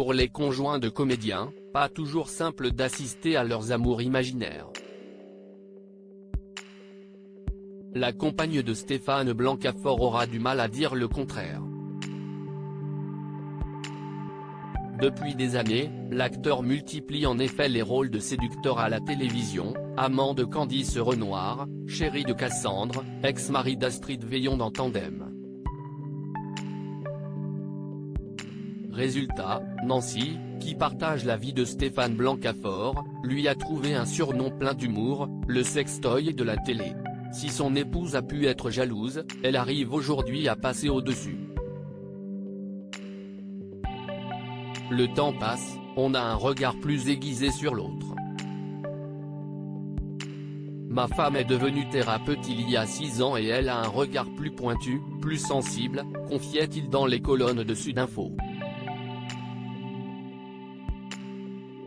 pour les conjoints de comédiens, pas toujours simple d'assister à leurs amours imaginaires. La compagne de Stéphane Blancafort aura du mal à dire le contraire. Depuis des années, l'acteur multiplie en effet les rôles de séducteur à la télévision, amant de Candice Renoir, chéri de Cassandre, ex-mari d'Astrid Veillon dans Tandem. Résultat, Nancy, qui partage la vie de Stéphane Blancafort, lui a trouvé un surnom plein d'humour, le sextoy de la télé. Si son épouse a pu être jalouse, elle arrive aujourd'hui à passer au-dessus. Le temps passe, on a un regard plus aiguisé sur l'autre. Ma femme est devenue thérapeute il y a 6 ans et elle a un regard plus pointu, plus sensible, confiait-il dans les colonnes de Sudinfo.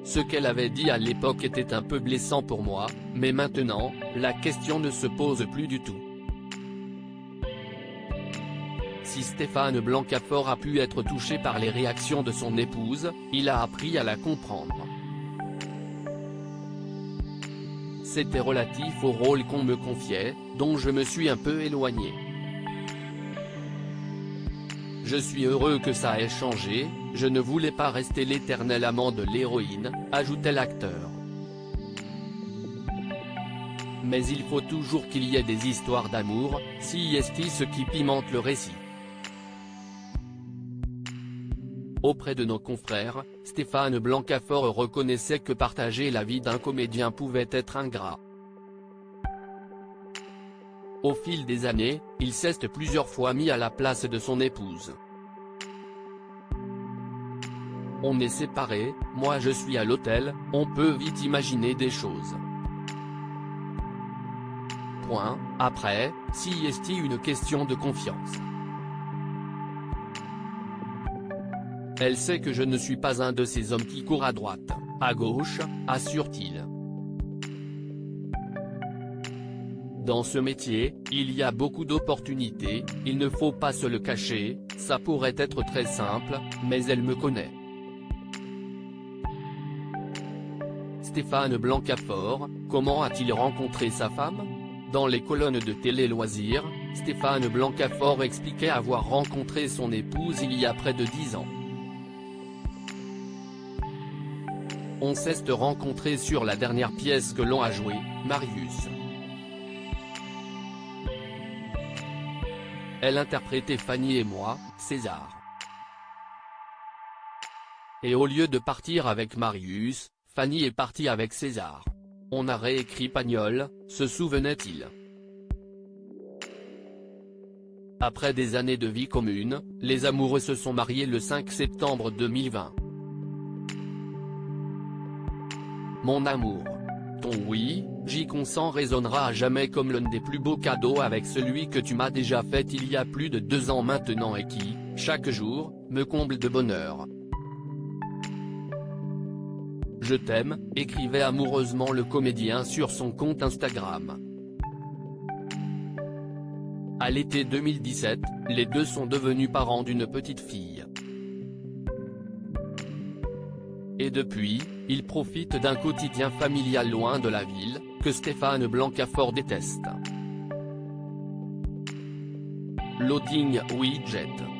Ce qu'elle avait dit à l'époque était un peu blessant pour moi, mais maintenant, la question ne se pose plus du tout. Si Stéphane Blancafort a pu être touché par les réactions de son épouse, il a appris à la comprendre. C'était relatif au rôle qu'on me confiait, dont je me suis un peu éloigné. Je suis heureux que ça ait changé, je ne voulais pas rester l'éternel amant de l'héroïne, ajoutait l'acteur. Mais il faut toujours qu'il y ait des histoires d'amour, si est ce qui pimente le récit. Auprès de nos confrères, Stéphane Blancafort reconnaissait que partager la vie d'un comédien pouvait être ingrat. Au fil des années, il s'est plusieurs fois mis à la place de son épouse. On est séparés, moi je suis à l'hôtel, on peut vite imaginer des choses. Après, si est une question de confiance. Elle sait que je ne suis pas un de ces hommes qui courent à droite, à gauche, assure-t-il. Dans ce métier, il y a beaucoup d'opportunités, il ne faut pas se le cacher, ça pourrait être très simple, mais elle me connaît. Stéphane Blancafort, comment a-t-il rencontré sa femme ? Dans les colonnes de Télé Loisirs, Stéphane Blancafort expliquait avoir rencontré son épouse il y a près de 10 ans. On s'est rencontrés sur la dernière pièce que l'on a jouée, Marius. Elle interprétait Fanny et moi, César. Et au lieu de partir avec Marius, Fanny est partie avec César. On a réécrit Pagnol, se souvenait-il. Après des années de vie commune, les amoureux se sont mariés le 5 septembre 2020. Mon amour. Ton oui, j'y consens résonnera à jamais comme l'un des plus beaux cadeaux avec celui que tu m'as déjà fait il y a plus de 2 ans maintenant et qui, chaque jour, me comble de bonheur. Je t'aime, écrivait amoureusement le comédien sur son compte Instagram. À l'été 2017, les deux sont devenus parents d'une petite fille. Et depuis, ils profitent d'un quotidien familial loin de la ville, que Stéphane Blancafort déteste. Loading Widget.